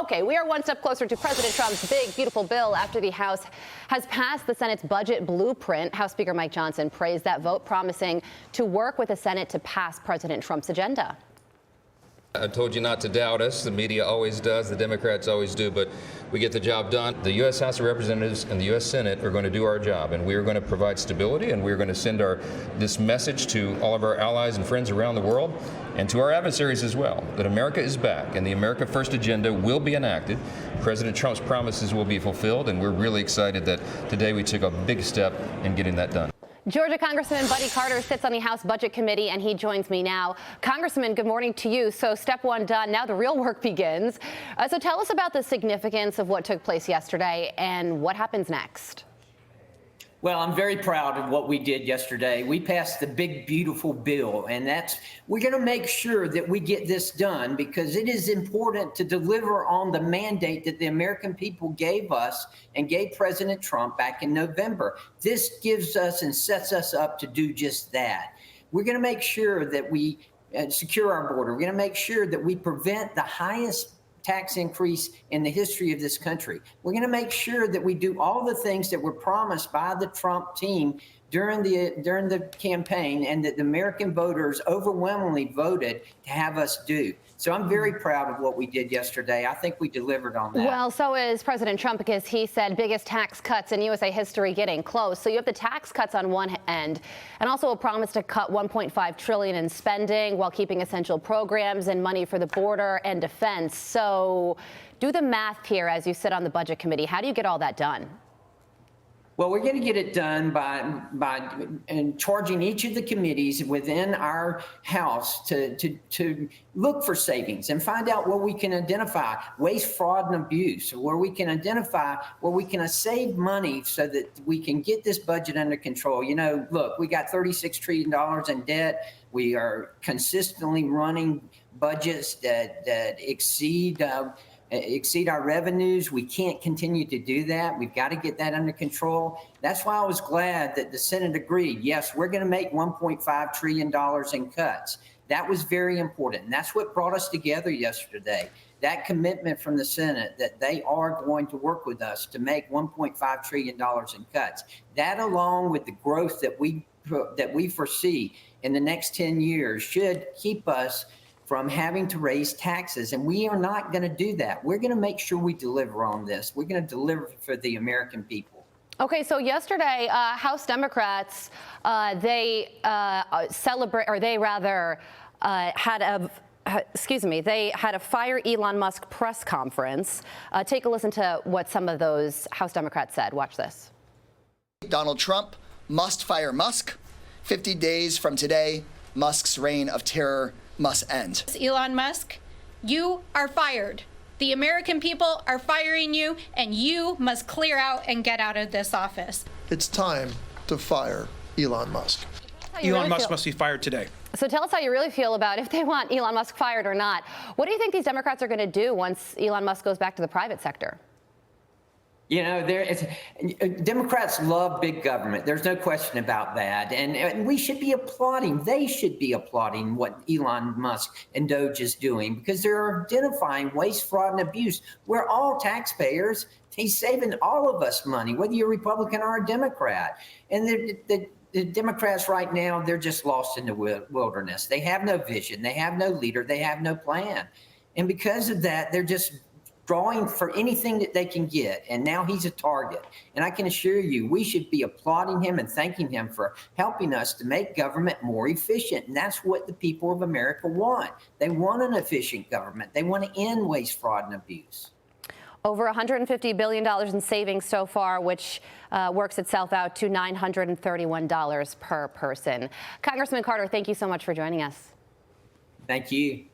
Okay, we are one step closer to President Trump's big, beautiful bill after the House has passed the Senate's budget blueprint. House Speaker Mike Johnson praised that vote, promising to work with the Senate to pass President Trump's agenda. I told you not to doubt us. The media always does. The Democrats always do. But we get the job done. The U.S. House of Representatives and the U.S. Senate are going to do our job. And we are going to provide stability. And we're going to send this message to all of our allies and friends around the world and to our adversaries as well, that America is back and the America First agenda will be enacted. President Trump's promises will be fulfilled. And we're really excited that today we took a big step in getting that done. Georgia Congressman Buddy Carter sits on the House Budget Committee, and he joins me now. Congressman, good morning to you. So step one done. Now the real work begins. So tell us about the significance of what took place yesterday and what happens next. Well, I'm very proud of what we did yesterday. We passed the big, beautiful bill, and we're going to make sure that we get this done because it is important to deliver on the mandate that the American people gave us and gave President Trump back in November. This gives us and sets us up to do just that. We're going to make sure that we secure our border. We're going to make sure that we prevent the highest tax increase in the history of this country. We're going to make sure that we do all the things that were promised by the Trump team during the campaign and that the American voters overwhelmingly voted to have us do. So I'm very proud of what we did yesterday. I think we delivered on that. Well, so is President Trump, because he said biggest tax cuts in USA history getting close. So you have the tax cuts on one end and also a promise to cut $1.5 trillion in spending while keeping essential programs and money for the border and defense. So do the math here as you sit on the Budget Committee. How do you get all that done? Well, we're going to get it done by charging each of the committees within our House to look for savings and find out where we can identify waste, fraud, and abuse, where we can identify where we can save money so that we can get this budget under control. You know, look, we got $36 trillion in debt. We are consistently running budgets that exceed our revenues. We can't continue to do that. We've got to get that under control. That's why I was glad that the Senate agreed. Yes, we're going to make $1.5 trillion in cuts. That was very important. And that's what brought us together yesterday. That commitment from the Senate that they are going to work with us to make $1.5 trillion in cuts. That, along with the growth that we foresee in the next 10 years, should keep us from having to raise taxes. And we are not going to do that. We're going to make sure we deliver on this. We're going to deliver for the American people. Okay, so yesterday, House Democrats, they had a Fire Elon Musk press conference. Take a listen to what some of those House Democrats said. Watch this. Donald Trump must fire Musk. 50 days from today, Musk's reign of terror must end. Elon Musk, you are fired. The American people are firing you, and you must clear out and get out of this office. It's time to fire Elon Musk. Elon Musk must be fired today. So tell us how you really feel about if they want Elon Musk fired or not. What do you think these Democrats are going to do once Elon Musk goes back to the private sector? You know, Democrats love big government. There's no question about that. And we should be applauding. They should be applauding what Elon Musk and Doge is doing because they're identifying waste, fraud, and abuse. We're all taxpayers. He's saving all of us money, whether you're a Republican or a Democrat. And the Democrats right now, they're just lost in the wilderness. They have no vision. They have no leader. They have no plan. And because of that, they're just drawing for anything that they can get. And now he's a target. And I can assure you, we should be applauding him and thanking him for helping us to make government more efficient. And that's what the people of America want. They want an efficient government. They want to end waste, fraud, and abuse. Over $150 billion in savings so far, which works itself out to $931 per person. Congressman Carter, thank you so much for joining us. Thank you.